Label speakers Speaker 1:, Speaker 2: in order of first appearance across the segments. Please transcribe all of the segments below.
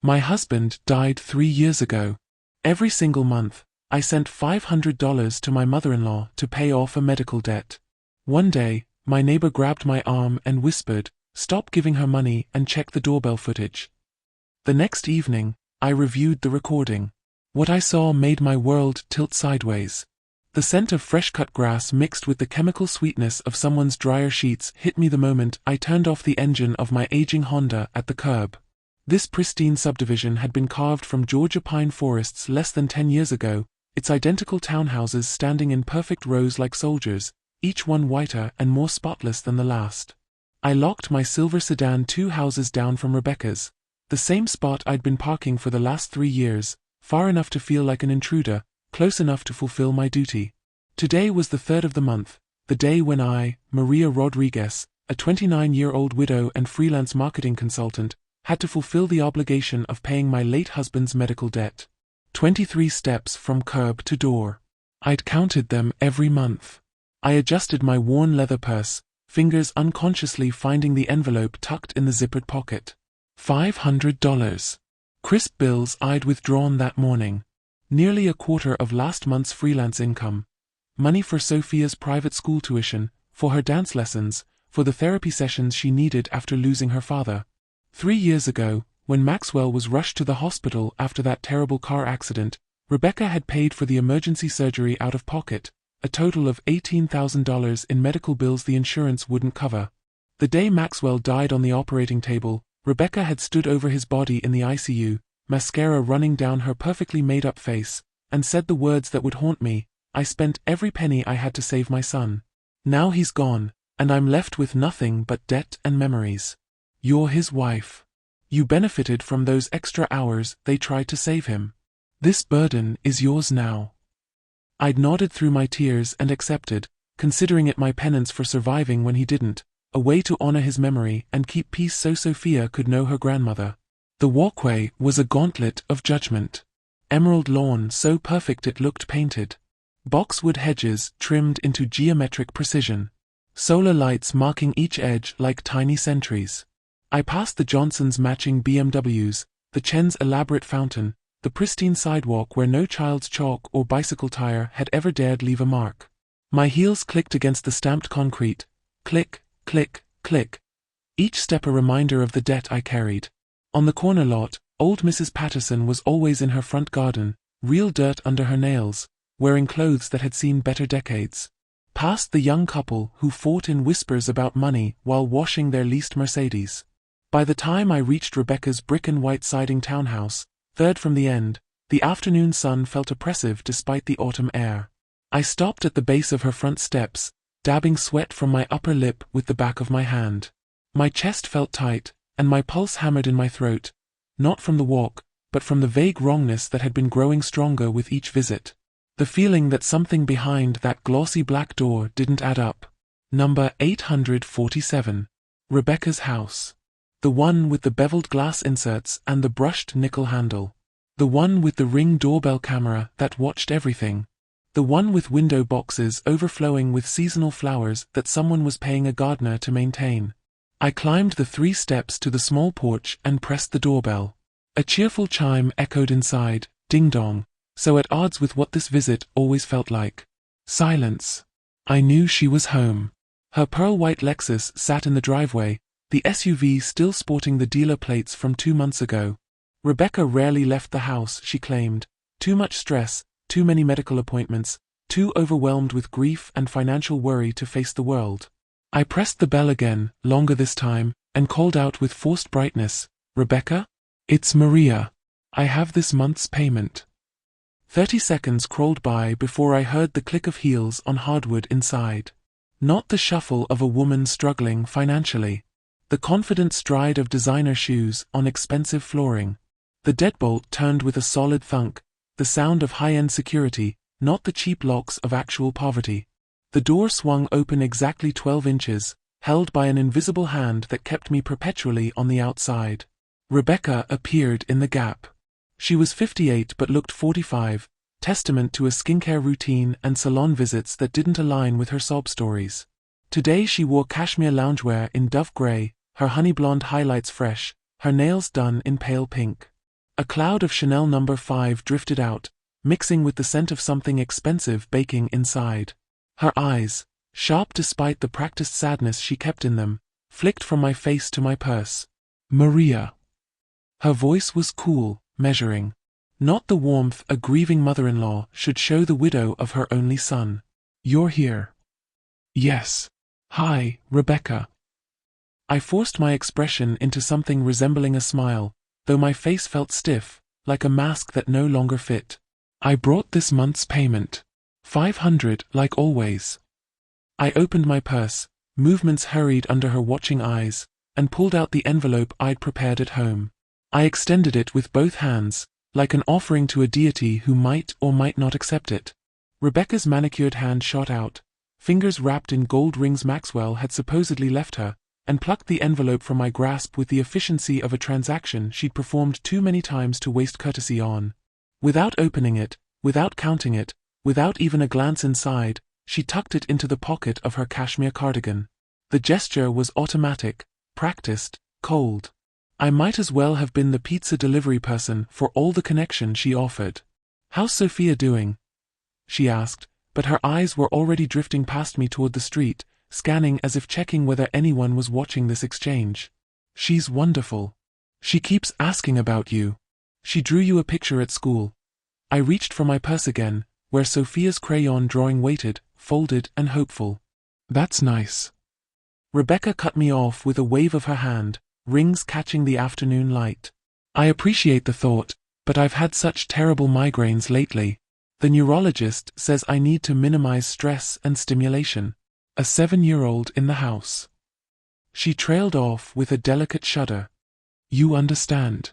Speaker 1: My husband died 3 years ago. Every single month, I sent $500 to my mother-in-law to pay off a medical debt. One day, my neighbor grabbed my arm and whispered, "Stop giving her money and check the doorbell footage." The next evening, I reviewed the recording. What I saw made my world tilt sideways. The scent of fresh-cut grass mixed with the chemical sweetness of someone's dryer sheets hit me the moment I turned off the engine of my aging Honda at the curb. This pristine subdivision had been carved from Georgia pine forests less than 10 years ago, its identical townhouses standing in perfect rows like soldiers, each one whiter and more spotless than the last. I locked my silver sedan 2 houses down from Rebecca's, the same spot I'd been parking for the last 3 years, far enough to feel like an intruder, close enough to fulfill my duty. Today was the 3rd of the month, the day when I, Maria Rodriguez, a 29-year-old widow and freelance marketing consultant, had to fulfill the obligation of paying my late husband's medical debt. 23 steps from curb to door. I'd counted them every month. I adjusted my worn leather purse, fingers unconsciously finding the envelope tucked in the zippered pocket. $500. Crisp bills I'd withdrawn that morning. Nearly a quarter of last month's freelance income. Money for Sophia's private school tuition, for her dance lessons, for the therapy sessions she needed after losing her father. 3 years ago, when Maxwell was rushed to the hospital after that terrible car accident, Rebecca had paid for the emergency surgery out of pocket, a total of $18,000 in medical bills the insurance wouldn't cover. The day Maxwell died on the operating table, Rebecca had stood over his body in the ICU, mascara running down her perfectly made-up face, and said the words that would haunt me, "I spent every penny I had to save my son. Now he's gone, and I'm left with nothing but debt and memories. You're his wife. You benefited from those extra hours they tried to save him. This burden is yours now." I'd nodded through my tears and accepted, considering it my penance for surviving when he didn't, a way to honor his memory and keep peace so Sophia could know her grandmother. The walkway was a gauntlet of judgment. Emerald lawn so perfect it looked painted. Boxwood hedges trimmed into geometric precision. Solar lights marking each edge like tiny sentries. I passed the Johnsons' matching BMWs, the Chen's elaborate fountain, the pristine sidewalk where no child's chalk or bicycle tire had ever dared leave a mark. My heels clicked against the stamped concrete. Click, click, click. Each step a reminder of the debt I carried. On the corner lot, old Mrs. Patterson was always in her front garden, real dirt under her nails, wearing clothes that had seen better decades. Past the young couple who fought in whispers about money while washing their leased Mercedes. By the time I reached Rebecca's brick and white siding townhouse, 3rd from the end, the afternoon sun felt oppressive despite the autumn air. I stopped at the base of her front steps, dabbing sweat from my upper lip with the back of my hand. My chest felt tight, and my pulse hammered in my throat, not from the walk, but from the vague wrongness that had been growing stronger with each visit. The feeling that something behind that glossy black door didn't add up. Number 847. Rebecca's house. The one with the beveled glass inserts and the brushed nickel handle. The one with the Ring doorbell camera that watched everything. The one with window boxes overflowing with seasonal flowers that someone was paying a gardener to maintain. I climbed the 3 steps to the small porch and pressed the doorbell. A cheerful chime echoed inside, ding-dong, so at odds with what this visit always felt like. Silence. I knew she was home. Her pearl-white Lexus sat in the driveway, the SUV still sporting the dealer plates from 2 months ago. Rebecca rarely left the house, she claimed. Too much stress, too many medical appointments, too overwhelmed with grief and financial worry to face the world. I pressed the bell again, longer this time, and called out with forced brightness, "Rebecca? It's Maria. I have this month's payment." 30 seconds crawled by before I heard the click of heels on hardwood inside. Not the shuffle of a woman struggling financially. The confident stride of designer shoes on expensive flooring. The deadbolt turned with a solid thunk, the sound of high-end security, not the cheap locks of actual poverty. The door swung open exactly 12 inches, held by an invisible hand that kept me perpetually on the outside. Rebecca appeared in the gap. She was 58 but looked 45, testament to a skincare routine and salon visits that didn't align with her sob stories. Today she wore cashmere loungewear in dove gray, her honey blonde highlights fresh, her nails done in pale pink. A cloud of Chanel No. 5 drifted out, mixing with the scent of something expensive baking inside. Her eyes, sharp despite the practiced sadness she kept in them, flicked from my face to my purse. Maria. Her voice was cool, measuring. Not the warmth a grieving mother-in-law should show the widow of her only son. You're here. Yes. Hi, Rebecca. I forced my expression into something resembling a smile, though my face felt stiff, like a mask that no longer fit. I brought this month's payment. $500, like always. I opened my purse, movements hurried under her watching eyes, and pulled out the envelope I'd prepared at home. I extended it with both hands, like an offering to a deity who might or might not accept it. Rebecca's manicured hand shot out, fingers wrapped in gold rings Maxwell had supposedly left her, and plucked the envelope from my grasp with the efficiency of a transaction she'd performed too many times to waste courtesy on. Without opening it, without counting it, without even a glance inside, she tucked it into the pocket of her cashmere cardigan. The gesture was automatic, practiced, cold. I might as well have been the pizza delivery person for all the connection she offered. "How's Sophia doing?" she asked, but her eyes were already drifting past me toward the street, scanning as if checking whether anyone was watching this exchange. "She's wonderful. She keeps asking about you. She drew you a picture at school." I reached for my purse again, where Sophia's crayon drawing waited, folded and hopeful. "That's nice." Rebecca cut me off with a wave of her hand, rings catching the afternoon light. "I appreciate the thought, but I've had such terrible migraines lately. The neurologist says I need to minimize stress and stimulation. A 7-year-old in the house." She trailed off with a delicate shudder. "You understand."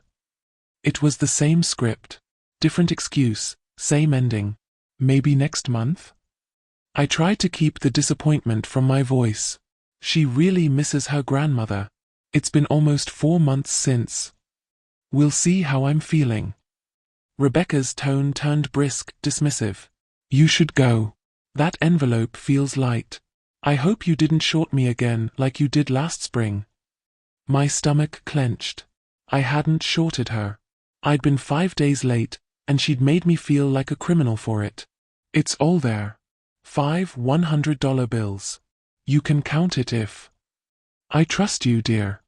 Speaker 1: It was the same script. Different excuse, same ending. "Maybe next month?" I tried to keep the disappointment from my voice. She really misses her grandmother. It's been almost 4 months since. "We'll see how I'm feeling." Rebecca's tone turned brisk, dismissive. "You should go. That envelope feels light. I hope you didn't short me again like you did last spring." My stomach clenched. I hadn't shorted her. I'd been 5 days late, and she'd made me feel like a criminal for it. "It's all there. 5 $100 bills. You can count it if." "I trust you, dear."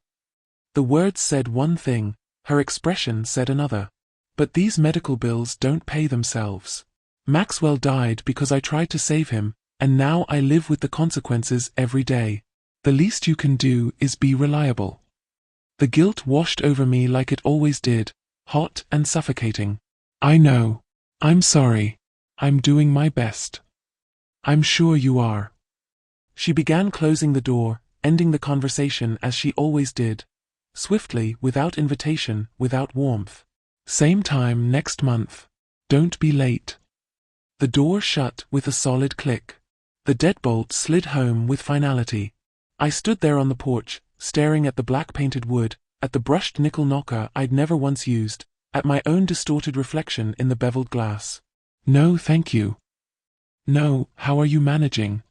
Speaker 1: The words said one thing, her expression said another. But these medical bills don't pay themselves. Maxwell died because I tried to save him, and now I live with the consequences every day. The least you can do is be reliable. The guilt washed over me like it always did, hot and suffocating. "I know. I'm sorry. I'm doing my best." "I'm sure you are." She began closing the door, ending the conversation as she always did. Swiftly, without invitation, without warmth. "Same time next month. Don't be late." The door shut with a solid click. The deadbolt slid home with finality. I stood there on the porch, staring at the black-painted wood, at the brushed nickel knocker I'd never once used, at my own distorted reflection in the beveled glass. "No, thank you." "No, how are you managing?"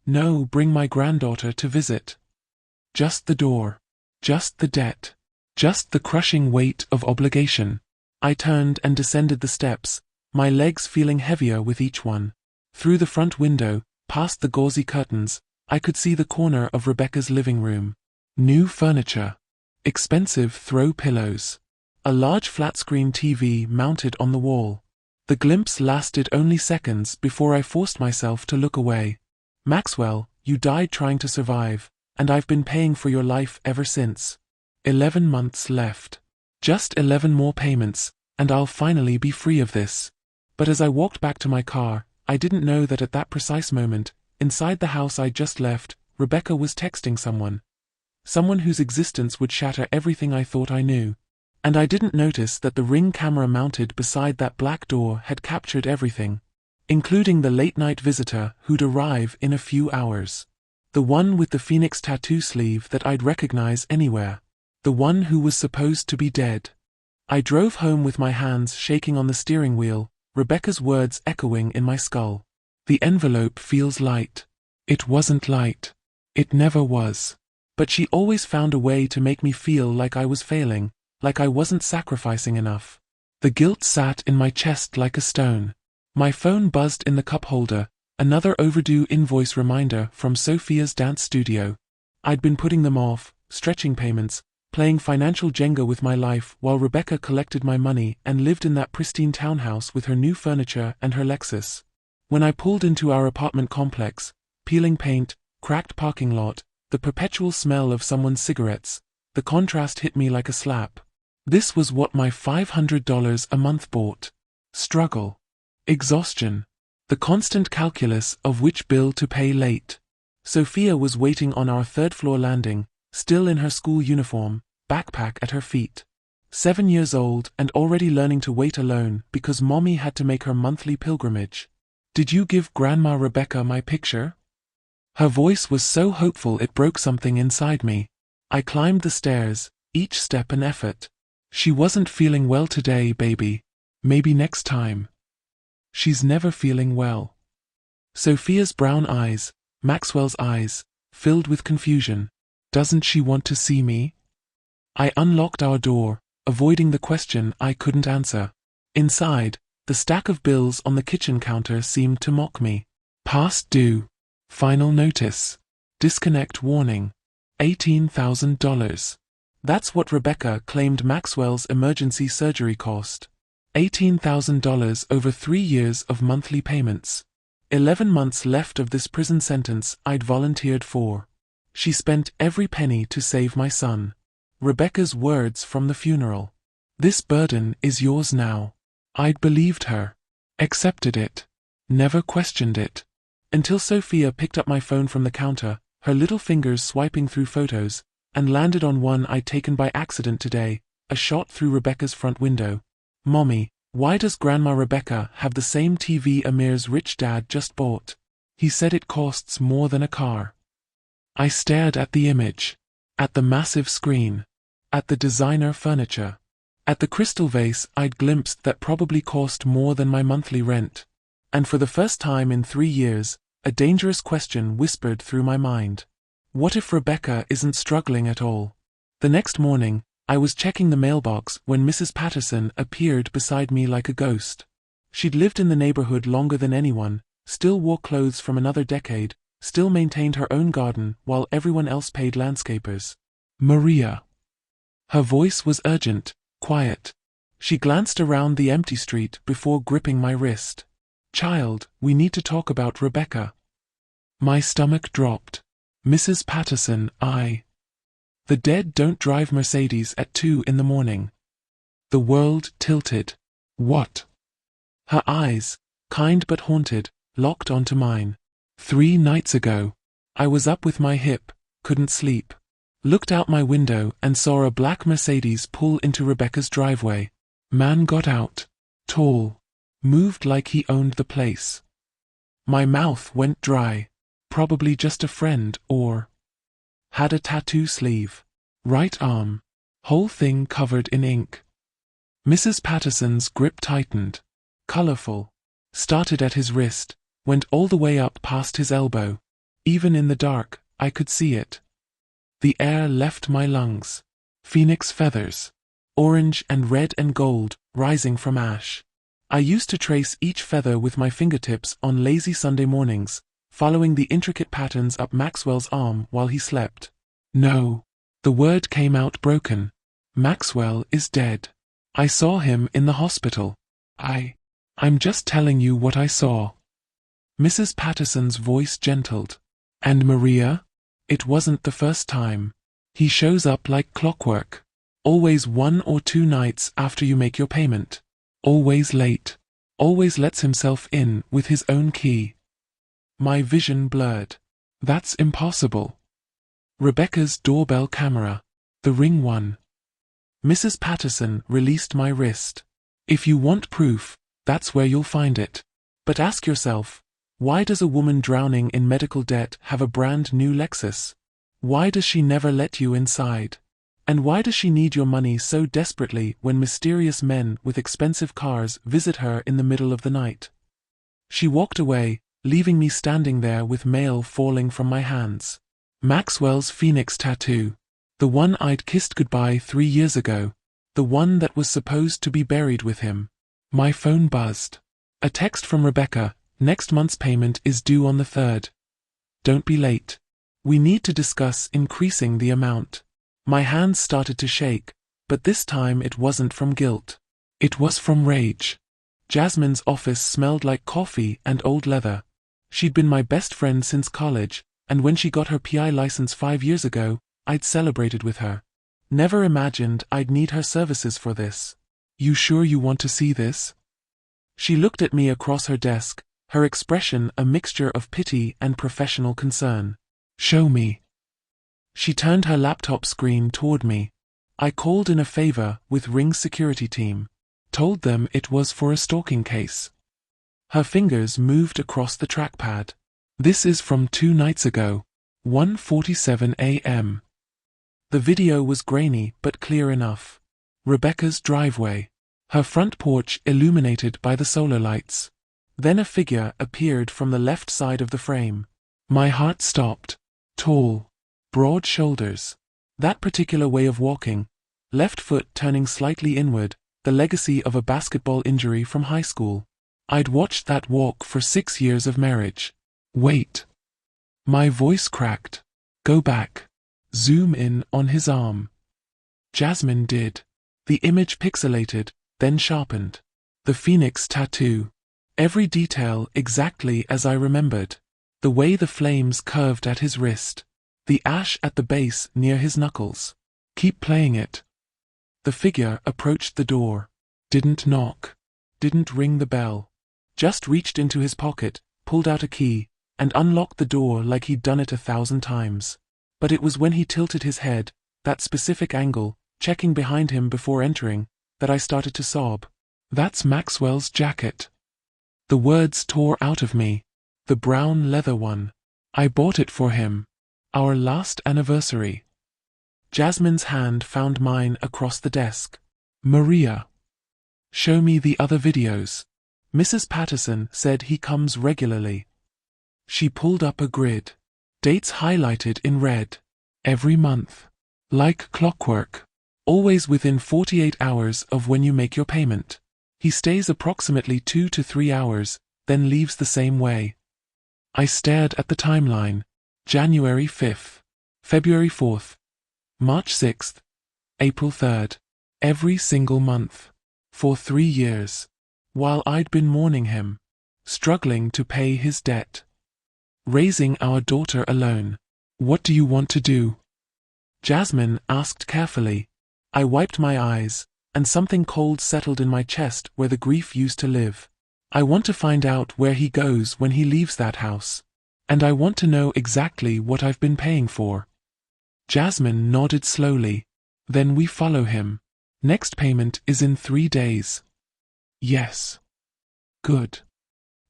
Speaker 1: "No, bring my granddaughter to visit." Just the door. Just the debt. Just the crushing weight of obligation. I turned and descended the steps, my legs feeling heavier with each one. Through the front window, past the gauzy curtains, I could see the corner of Rebecca's living room. New furniture. Expensive throw pillows. A large flat-screen TV mounted on the wall. The glimpse lasted only seconds before I forced myself to look away. "Maxwell, you died trying to survive, and I've been paying for your life ever since. 11 months left. Just 11 more payments, and I'll finally be free of this." But as I walked back to my car, I didn't know that at that precise moment, inside the house I'd just left, Rebecca was texting someone. Someone whose existence would shatter everything I thought I knew. And I didn't notice that the Ring camera mounted beside that black door had captured everything, including the late-night visitor who'd arrive in a few hours. The one with the phoenix tattoo sleeve that I'd recognize anywhere. The one who was supposed to be dead. I drove home with my hands shaking on the steering wheel, Rebecca's words echoing in my skull. "The envelope feels light." It wasn't light. It never was. But she always found a way to make me feel like I was failing, like I wasn't sacrificing enough. The guilt sat in my chest like a stone. My phone buzzed in the cup holder, another overdue invoice reminder from Sophia's dance studio. I'd been putting them off, stretching payments, playing financial Jenga with my life while Rebecca collected my money and lived in that pristine townhouse with her new furniture and her Lexus. When I pulled into our apartment complex, peeling paint, cracked parking lot, the perpetual smell of someone's cigarettes, the contrast hit me like a slap. This was what my $500 a month bought. Struggle. Exhaustion. The constant calculus of which bill to pay late. Sophia was waiting on our third-floor landing, still in her school uniform, backpack at her feet. 7 years old and already learning to wait alone because Mommy had to make her monthly pilgrimage. "Did you give Grandma Rebecca my picture?" Her voice was so hopeful it broke something inside me. I climbed the stairs, each step an effort. "She wasn't feeling well today, baby. Maybe next time." "She's never feeling well." Sophia's brown eyes, Maxwell's eyes, filled with confusion. "Doesn't she want to see me?" I unlocked our door, avoiding the question I couldn't answer. Inside, the stack of bills on the kitchen counter seemed to mock me. Past due. Final notice. Disconnect warning. $18,000. That's what Rebecca claimed Maxwell's emergency surgery cost. $18,000 over 3 years of monthly payments. 11 months left of this prison sentence I'd volunteered for. She spent every penny to save my son. Rebecca's words from the funeral. "This burden is yours now." I'd believed her. Accepted it. Never questioned it. Until Sophia picked up my phone from the counter, her little fingers swiping through photos, and landed on one I'd taken by accident today, a shot through Rebecca's front window. "Mommy, why does Grandma Rebecca have the same TV Amir's rich dad just bought? He said it costs more than a car." I stared at the image. At the massive screen. At the designer furniture. At the crystal vase I'd glimpsed that probably cost more than my monthly rent. And for the first time in 3 years, a dangerous question whispered through my mind. What if Rebecca isn't struggling at all? The next morning, I was checking the mailbox when Mrs. Patterson appeared beside me like a ghost. She'd lived in the neighborhood longer than anyone, still wore clothes from another decade, still maintained her own garden while everyone else paid landscapers. "Maria." Her voice was urgent, quiet. She glanced around the empty street before gripping my wrist. "Child, we need to talk about Rebecca." My stomach dropped. "Mrs. Patterson, The dead don't drive Mercedes at 2 in the morning." The world tilted. "What?" Her eyes, kind but haunted, locked onto mine. 3 nights ago. I was up with my hip, couldn't sleep. Looked out my window and saw a black Mercedes pull into Rebecca's driveway. Man got out. Tall. Moved like he owned the place. My mouth went dry. Probably just a friend or... Had a tattoo sleeve. Right arm. Whole thing covered in ink. Mrs. Patterson's grip tightened. Colorful. Started at his wrist, went all the way up past his elbow. Even in the dark, I could see it. The air left my lungs. Phoenix feathers. Orange and red and gold, rising from ash. I used to trace each feather with my fingertips on lazy Sunday mornings, following the intricate patterns up Maxwell's arm while he slept. No. The word came out broken. Maxwell is dead. I saw him in the hospital. I'm just telling you what I saw. Mrs. Patterson's voice gentled. And Maria? It wasn't the first time. He shows up like clockwork. Always 1 or 2 nights after you make your payment. Always late. Always lets himself in with his own key. My vision blurred. That's impossible. Rebecca's doorbell camera. The Ring one. Mrs. Patterson released my wrist. If you want proof, that's where you'll find it. But ask yourself, why does a woman drowning in medical debt have a brand new Lexus? Why does she never let you inside? And why does she need your money so desperately when mysterious men with expensive cars visit her in the middle of the night? She walked away, leaving me standing there with mail falling from my hands. Maxwell's Phoenix tattoo. The one I'd kissed goodbye 3 years ago. the one that was supposed to be buried with him. My phone buzzed. A text from Rebecca: "Next month's payment is due on the 3rd. Don't be late. We need to discuss increasing the amount." My hands started to shake, but this time it wasn't from guilt. It was from rage. Jasmine's office smelled like coffee and old leather. She'd been my best friend since college, and when she got her PI license 5 years ago, I'd celebrated with her. Never imagined I'd need her services for this. "You sure you want to see this?" She looked at me across her desk, her expression a mixture of pity and professional concern. "Show me." She turned her laptop screen toward me. "I called in a favor with Ring's security team. Told them it was for a stalking case." Her fingers moved across the trackpad. "This is from 2 nights ago. 1:47 a.m. The video was grainy but clear enough. Rebecca's driveway. Her front porch illuminated by the solar lights. Then a figure appeared from the left side of the frame. My heart stopped. Tall. Broad shoulders. That particular way of walking. Left foot turning slightly inward, the legacy of a basketball injury from high school. I'd watched that walk for 6 years of marriage. "Wait." My voice cracked. "Go back. Zoom in on his arm." Jasmine did. The image pixelated, then sharpened. The phoenix tattoo. Every detail exactly as I remembered. The way the flames curved at his wrist. The ash at the base near his knuckles. "Keep playing it." The figure approached the door. Didn't knock. Didn't ring the bell. Just reached into his pocket, pulled out a key, and unlocked the door like he'd done it 1,000 times. But it was when he tilted his head, that specific angle, checking behind him before entering, that I started to sob. "That's Maxwell's jacket." The words tore out of me. "The brown leather one. I bought it for him. Our last anniversary." Jasmine's hand found mine across the desk. "Maria. Show me the other videos. Mrs. Patterson said he comes regularly." She pulled up a grid. Dates highlighted in red. Every month. Like clockwork. Always within 48 hours of when you make your payment. He stays approximately 2 to 3 hours, then leaves the same way. I stared at the timeline. January 5th. February 4th. March 6th. April 3rd. Every single month. For 3 years. While I'd been mourning him. Struggling to pay his debt. Raising our daughter alone. "What do you want to do?" Jasmine asked carefully. I wiped my eyes, and something cold settled in my chest where the grief used to live. "I want to find out where he goes when he leaves that house. And I want to know exactly what I've been paying for." Jasmine nodded slowly. "Then we follow him. Next payment is in 3 days. "Yes." "Good."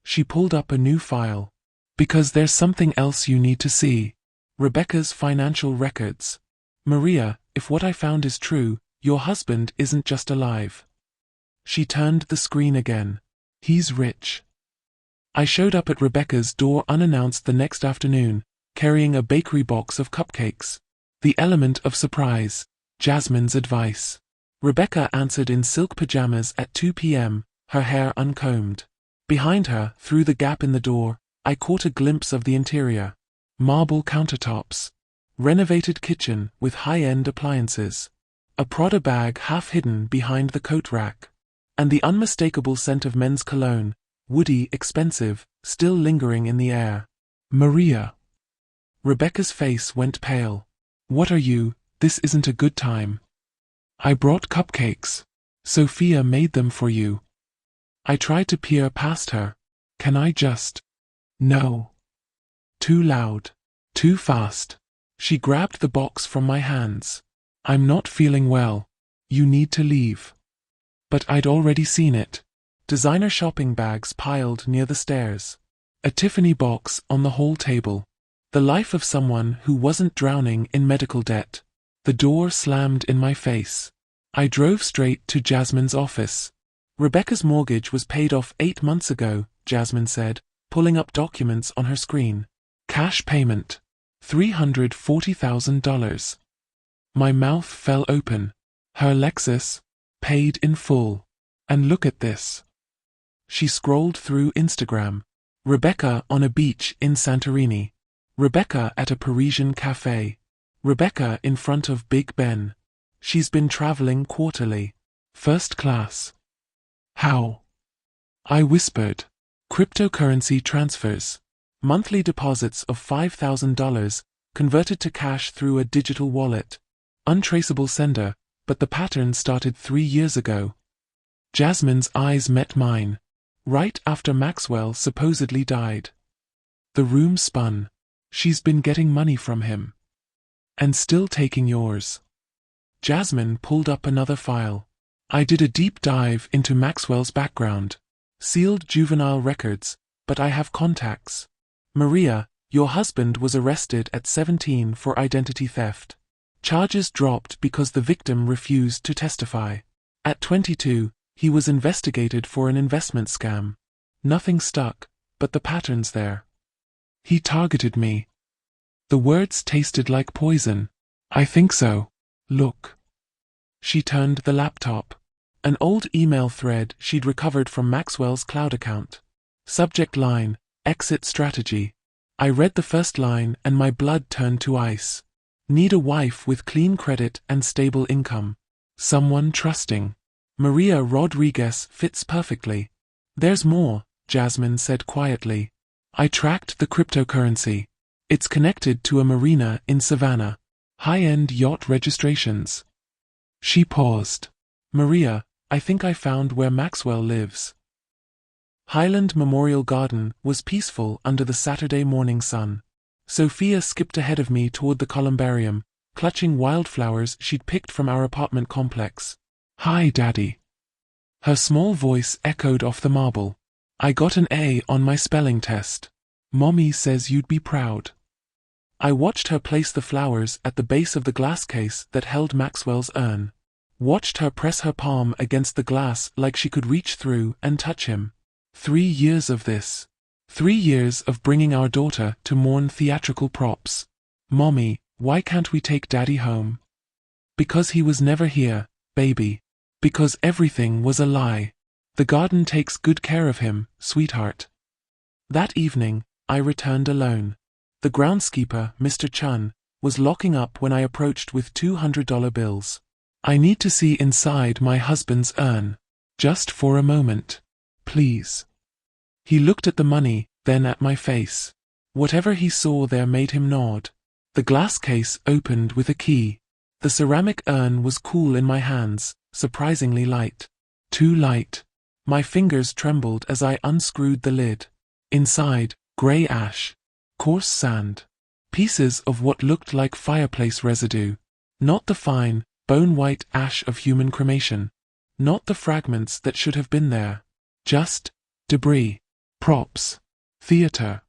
Speaker 1: She pulled up a new file. "Because there's something else you need to see. Rebecca's financial records. Maria, if what I found is true, your husband isn't just alive." She turned the screen again. "He's rich." I showed up at Rebecca's door unannounced the next afternoon, carrying a bakery box of cupcakes. The element of surprise. Jasmine's advice. Rebecca answered in silk pajamas at 2 p.m., her hair uncombed. Behind her, through the gap in the door, I caught a glimpse of the interior. Marble countertops. Renovated kitchen with high-end appliances. A Prada bag half hidden behind the coat rack. And the unmistakable scent of men's cologne, woody, expensive, still lingering in the air. "Maria." Rebecca's face went pale. "What are you? This isn't a good time." "I brought cupcakes. Sophia made them for you." I tried to peer past her. "Can I just—" "No." Too loud. Too fast. She grabbed the box from my hands. "I'm not feeling well. You need to leave." But I'd already seen it. Designer shopping bags piled near the stairs. A Tiffany box on the hall table. The life of someone who wasn't drowning in medical debt. The door slammed in my face. I drove straight to Jasmine's office. "Rebecca's mortgage was paid off 8 months ago," Jasmine said, pulling up documents on her screen. "Cash payment. $340,000. My mouth fell open. Her Lexus? Paid in full. And look at this. She scrolled through Instagram. Rebecca on a beach in Santorini. Rebecca at a Parisian cafe. Rebecca in front of Big Ben. She's been traveling quarterly. First class. How? I whispered. Cryptocurrency transfers. Monthly deposits of $5,000, converted to cash through a digital wallet. Untraceable sender, but the pattern started 3 years ago. Jasmine's eyes met mine. Right after Maxwell supposedly died. The room spun. She's been getting money from him. And still taking yours. Jasmine pulled up another file. I did a deep dive into Maxwell's background. Sealed juvenile records, but I have contacts. Maria, your husband was arrested at 17 for identity theft. Charges dropped because the victim refused to testify. At 22, he was investigated for an investment scam. Nothing stuck, but the pattern's there. He targeted me. The words tasted like poison. I think so. Look. She turned the laptop. An old email thread she'd recovered from Maxwell's cloud account. Subject line, exit strategy. I read the first line and my blood turned to ice. Need a wife with clean credit and stable income. Someone trusting. Maria Rodriguez fits perfectly. There's more, Jasmine said quietly. I tracked the cryptocurrency. It's connected to a marina in Savannah. High-end yacht registrations. She paused. Maria, I think I found where Maxwell lives. Highland Memorial Garden was peaceful under the Saturday morning sun. Sophia skipped ahead of me toward the columbarium, clutching wildflowers she'd picked from our apartment complex. Hi, Daddy. Her small voice echoed off the marble. I got an A on my spelling test. Mommy says you'd be proud. I watched her place the flowers at the base of the glass case that held Maxwell's urn. Watched her press her palm against the glass like she could reach through and touch him. 3 years of this. 3 years of bringing our daughter to mourn theatrical props. Mommy, why can't we take Daddy home? Because he was never here, baby. Because everything was a lie. The garden takes good care of him, sweetheart. That evening, I returned alone. The groundskeeper, Mr. Chun, was locking up when I approached with $200 bills. I need to see inside my husband's urn. Just for a moment. Please. He looked at the money, then at my face. Whatever he saw there made him nod. The glass case opened with a key. The ceramic urn was cool in my hands, surprisingly light. Too light. My fingers trembled as I unscrewed the lid. Inside, gray ash. Coarse sand. Pieces of what looked like fireplace residue. Not the fine, bone-white ash of human cremation. Not the fragments that should have been there. Just debris. Props. Theater.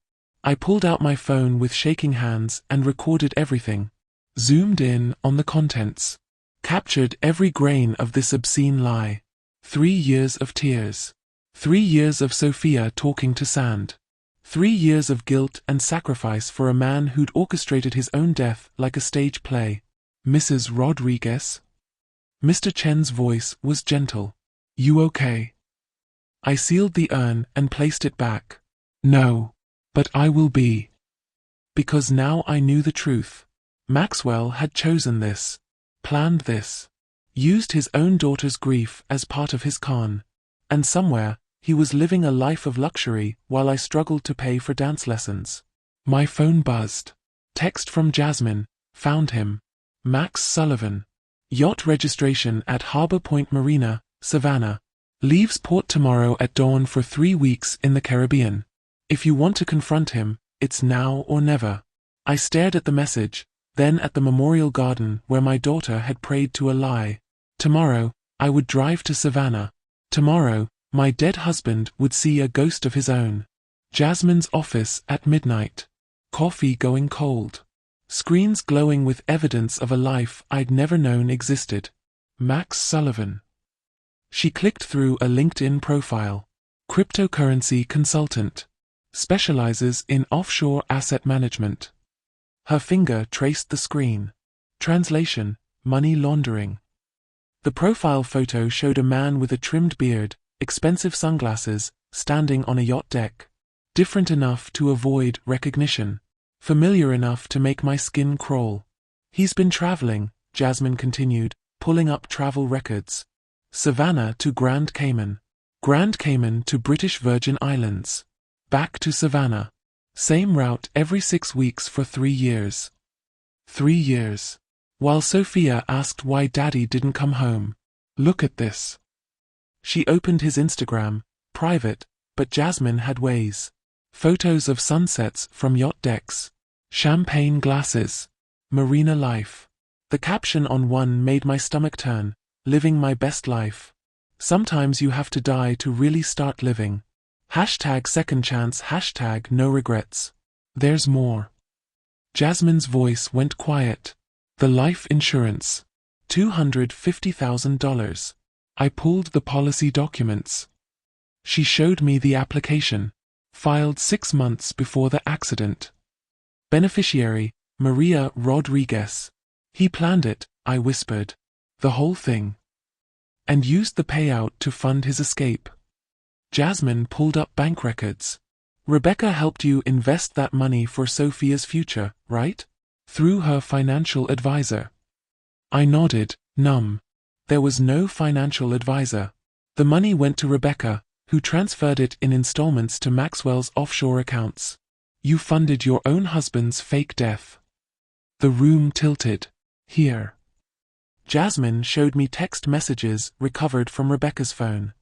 Speaker 1: I pulled out my phone with shaking hands and recorded everything. Zoomed in on the contents. Captured every grain of this obscene lie. 3 years of tears. 3 years of Sophia talking to sand. 3 years of guilt and sacrifice for a man who'd orchestrated his own death like a stage play. Mrs. Rodriguez? Mr. Chen's voice was gentle. You okay? I sealed the urn and placed it back. No. But I will be. Because now I knew the truth. Maxwell had chosen this. Planned this. Used his own daughter's grief as part of his con. And somewhere, he was living a life of luxury while I struggled to pay for dance lessons. My phone buzzed. Text from Jasmine. Found him. Max Sullivan. Yacht registration at Harbor Point Marina, Savannah. Leaves port tomorrow at dawn for 3 weeks in the Caribbean. If you want to confront him, it's now or never. I stared at the message, then at the memorial garden where my daughter had prayed to a lie. Tomorrow, I would drive to Savannah. Tomorrow, my dead husband would see a ghost of his own. Jasmine's office at midnight. Coffee going cold. Screens glowing with evidence of a life I'd never known existed. Max Sullivan. She clicked through a LinkedIn profile. Cryptocurrency consultant. Specializes in offshore asset management. Her finger traced the screen. Translation, money laundering. The profile photo showed a man with a trimmed beard, expensive sunglasses, standing on a yacht deck. Different enough to avoid recognition. Familiar enough to make my skin crawl. He's been traveling, Jasmine continued, pulling up travel records. Savannah to Grand Cayman. Grand Cayman to British Virgin Islands. Back to Savannah. Same route every 6 weeks for 3 years. 3 years. While Sophia asked why Daddy didn't come home. Look at this. She opened his Instagram, private, but Jasmine had ways. Photos of sunsets from yacht decks. Champagne glasses. Marina life. The caption on one made my stomach turn, living my best life. Sometimes you have to die to really start living. Hashtag second chance, hashtag no regrets. There's more. Jasmine's voice went quiet. The life insurance. $250,000. I pulled the policy documents. She showed me the application. Filed 6 months before the accident. Beneficiary, Maria Rodriguez. He planned it, I whispered. The whole thing. And used the payout to fund his escape. Jasmine pulled up bank records. Rebecca helped you invest that money for Sophia's future, right? Through her financial advisor. I nodded, numb. There was no financial advisor. The money went to Rebecca, who transferred it in installments to Maxwell's offshore accounts. You funded your own husband's fake death. The room tilted. Here. Jasmine showed me text messages recovered from Rebecca's phone.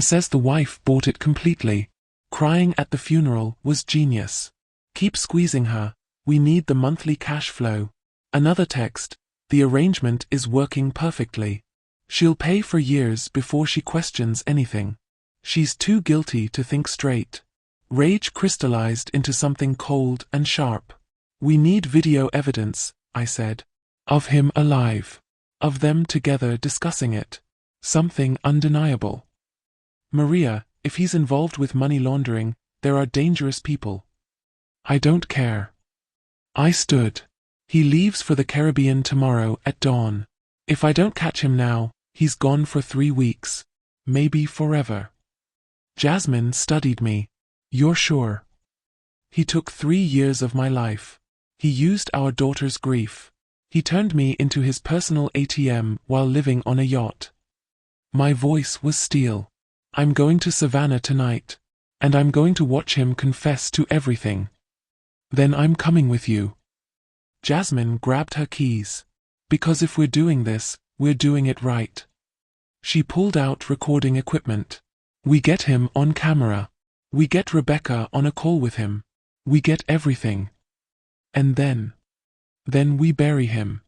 Speaker 1: Says the wife bought it completely. Crying at the funeral was genius. Keep squeezing her. We need the monthly cash flow. Another text. The arrangement is working perfectly. She'll pay for years before she questions anything. She's too guilty to think straight. Rage crystallized into something cold and sharp. We need video evidence, I said. Of him alive. Of them together discussing it. Something undeniable. Maria, if he's involved with money laundering, there are dangerous people. I don't care. I stood. He leaves for the Caribbean tomorrow at dawn. If I don't catch him now, he's gone for 3 weeks. Maybe forever. Jasmine studied me. You're sure? He took 3 years of my life. He used our daughter's grief. He turned me into his personal ATM while living on a yacht. My voice was steel. I'm going to Savannah tonight. And I'm going to watch him confess to everything. Then I'm coming with you. Jasmine grabbed her keys. Because if we're doing this, we're doing it right. She pulled out recording equipment. We get him on camera. We get Rebecca on a call with him. We get everything. And then we bury him.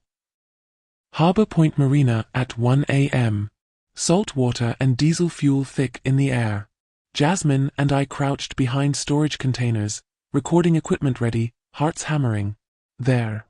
Speaker 1: Harbor Point Marina at 1 a.m. Salt water and diesel fuel thick in the air. Jasmine and I crouched behind storage containers, recording equipment ready, hearts hammering. There.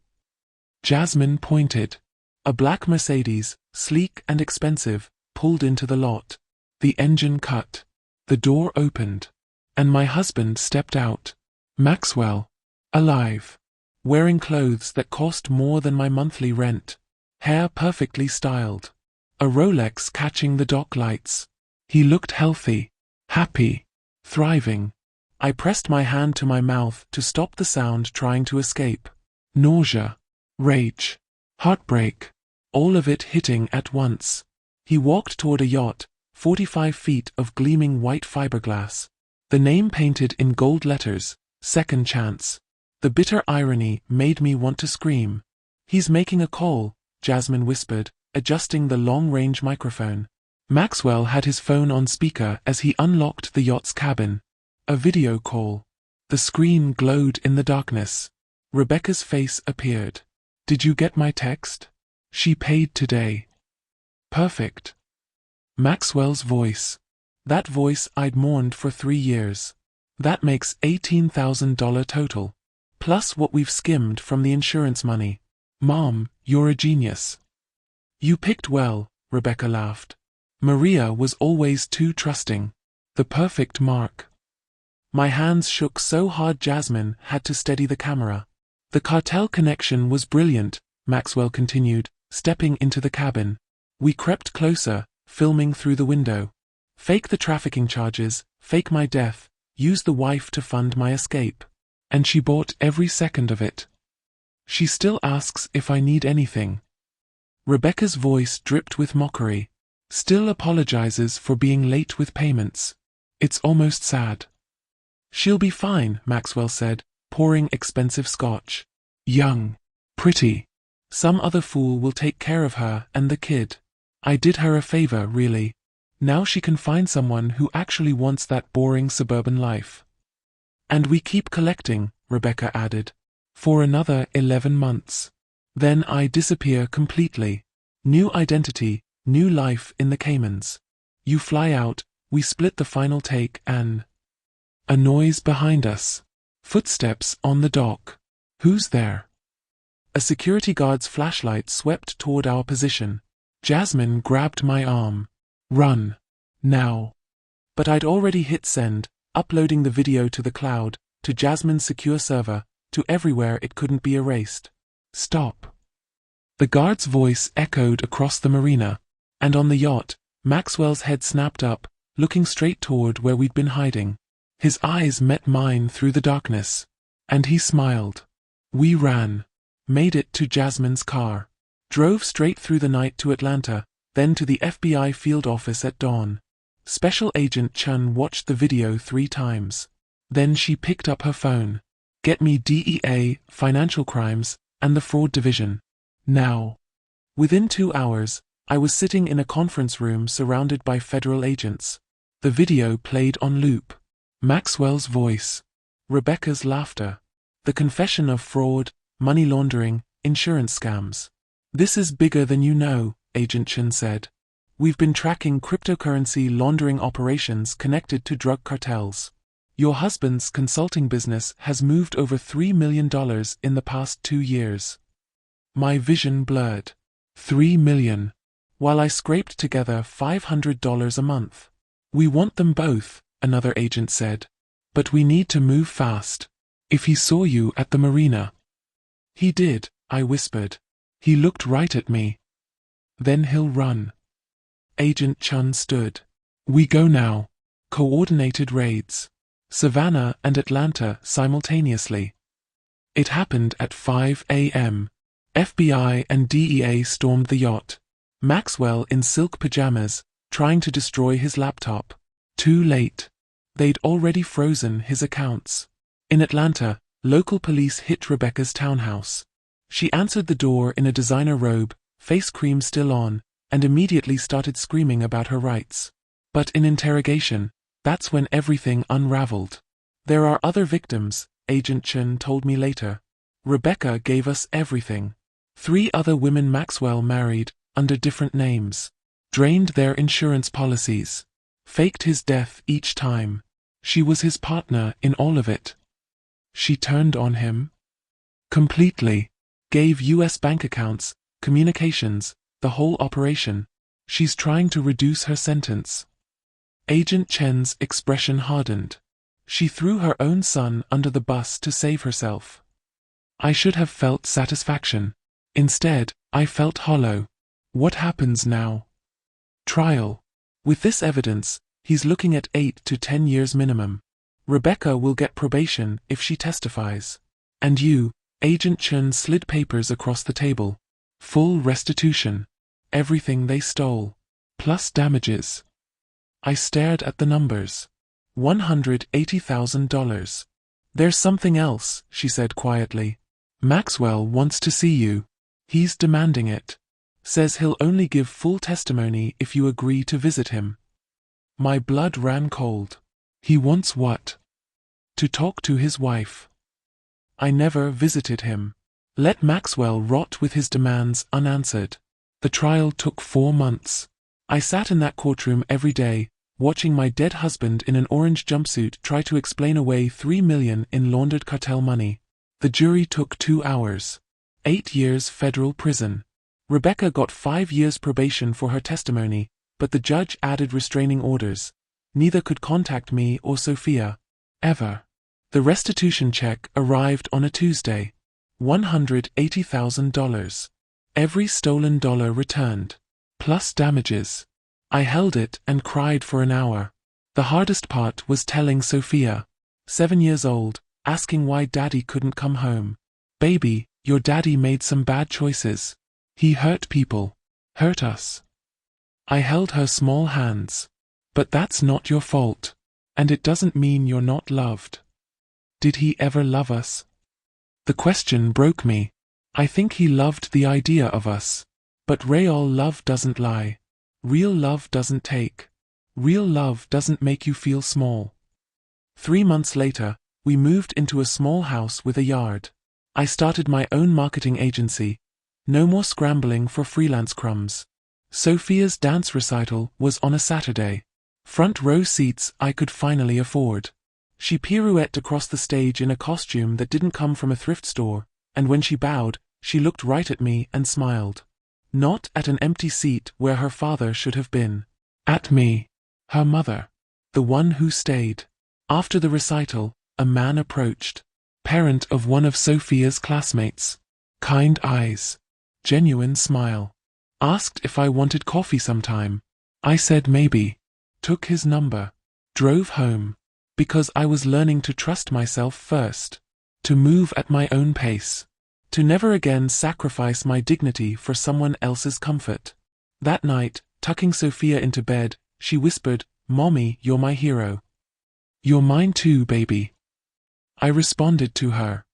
Speaker 1: Jasmine pointed. A black Mercedes, sleek and expensive, pulled into the lot. The engine cut. The door opened. And my husband stepped out. Maxwell. Alive. Wearing clothes that cost more than my monthly rent. Hair perfectly styled. A Rolex catching the dock lights. He looked healthy. Happy. Thriving. I pressed my hand to my mouth to stop the sound trying to escape. Nausea. Rage. Heartbreak. All of it hitting at once. He walked toward a yacht, 45 feet of gleaming white fiberglass. The name painted in gold letters, Second Chance. The bitter irony made me want to scream. He's making a call, Jasmine whispered, adjusting the long-range microphone. Maxwell had his phone on speaker as he unlocked the yacht's cabin. A video call. The screen glowed in the darkness. Rebecca's face appeared. Did you get my text? She paid today. Perfect. Maxwell's voice. That voice I'd mourned for 3 years. That makes $18,000 total. Plus what we've skimmed from the insurance money. Mom, you're a genius. You picked well, Rebecca laughed. Maria was always too trusting. The perfect mark. My hands shook so hard Jasmine had to steady the camera. The cartel connection was brilliant, Maxwell continued, stepping into the cabin. We crept closer, filming through the window. Fake the trafficking charges, fake my death, use the wife to fund my escape. And she bought every second of it. She still asks if I need anything. Rebecca's voice dripped with mockery. Still apologizes for being late with payments. It's almost sad. She'll be fine, Maxwell said, pouring expensive scotch. Young. Pretty. Some other fool will take care of her and the kid. I did her a favor, really. Now she can find someone who actually wants that boring suburban life. And we keep collecting, Rebecca added. For another 11 months. Then I disappear completely. New identity, new life in the Caymans. You fly out, we split the final take and… A noise behind us. Footsteps on the dock. Who's there? A security guard's flashlight swept toward our position. Jasmine grabbed my arm. Run. Now. But I'd already hit send, uploading the video to the cloud, to Jasmine's secure server, to everywhere it couldn't be erased. Stop. The guard's voice echoed across the marina, and on the yacht, Maxwell's head snapped up, looking straight toward where we'd been hiding. His eyes met mine through the darkness, and he smiled. We ran. Made it to Jasmine's car. Drove straight through the night to Atlanta, then to the FBI field office at dawn. Special Agent Chun watched the video 3 times. Then she picked up her phone. Get me DEA, financial crimes, and the fraud division. Now. Within 2 hours, I was sitting in a conference room surrounded by federal agents. The video played on loop. Maxwell's voice. Rebecca's laughter. The confession of fraud, money laundering, insurance scams. This is bigger than you know, Agent Chun said. We've been tracking cryptocurrency laundering operations connected to drug cartels. Your husband's consulting business has moved over $3 million in the past 2 years. My vision blurred. $3 million. While I scraped together $500 a month. We want them both, another agent said. But we need to move fast. If he saw you at the marina. He did, I whispered. He looked right at me. Then he'll run. Agent Chun stood. We go now. Coordinated raids. Savannah and Atlanta simultaneously. It happened at 5 a.m. FBI and DEA stormed the yacht. Maxwell in silk pajamas, trying to destroy his laptop. Too late. They'd already frozen his accounts. In Atlanta, local police hit Rebecca's townhouse. She answered the door in a designer robe, face cream still on, and immediately started screaming about her rights. But in interrogation, that's when everything unraveled. There are other victims, Agent Chun told me later. Rebecca gave us everything. 3 other women Maxwell married, under different names. Drained their insurance policies. Faked his death each time. She was his partner in all of it. She turned on him. Completely. Gave U.S. bank accounts, communications, the whole operation. She's trying to reduce her sentence. Agent Chen's expression hardened. She threw her own son under the bus to save herself. I should have felt satisfaction. Instead, I felt hollow. What happens now? Trial. With this evidence, he's looking at 8 to 10 years minimum. Rebecca will get probation if she testifies. And you, Agent Chun slid papers across the table. Full restitution. Everything they stole. Plus damages. I stared at the numbers. $180,000. There's something else, she said quietly. Maxwell wants to see you. He's demanding it. Says he'll only give full testimony if you agree to visit him. My blood ran cold. He wants what? To talk to his wife. I never visited him. Let Maxwell rot with his demands unanswered. The trial took 4 months. I sat in that courtroom every day, watching my dead husband in an orange jumpsuit try to explain away $3 million in laundered cartel money. The jury took 2 hours. 8 years federal prison. Rebecca got 5 years probation for her testimony, but the judge added restraining orders. Neither could contact me or Sophia. Ever. The restitution check arrived on a Tuesday. $180,000. Every stolen dollar returned. plus damages. I held it and cried for an hour. The hardest part was telling Sophia, 7 years old, asking why daddy couldn't come home. Baby, your daddy made some bad choices. He hurt people. Hurt us. I held her small hands. But that's not your fault. And it doesn't mean you're not loved. Did he ever love us? The question broke me. I think he loved the idea of us. But real love doesn't lie. Real love doesn't take. Real love doesn't make you feel small. 3 months later, we moved into a small house with a yard. I started my own marketing agency. No more scrambling for freelance crumbs. Sophia's dance recital was on a Saturday. Front row seats I could finally afford. She pirouetted across the stage in a costume that didn't come from a thrift store, and when she bowed, she looked right at me and smiled. Not at an empty seat where her father should have been. At me. Her mother. The one who stayed. After the recital, a man approached. Parent of one of Sophia's classmates. Kind eyes. Genuine smile. Asked if I wanted coffee sometime. I said maybe. Took his number. Drove home. Because I was learning to trust myself first. To move at my own pace. To never again sacrifice my dignity for someone else's comfort. That night, tucking Sophia into bed, she whispered, "Mommy, you're my hero." "You're mine too, baby." I responded to her.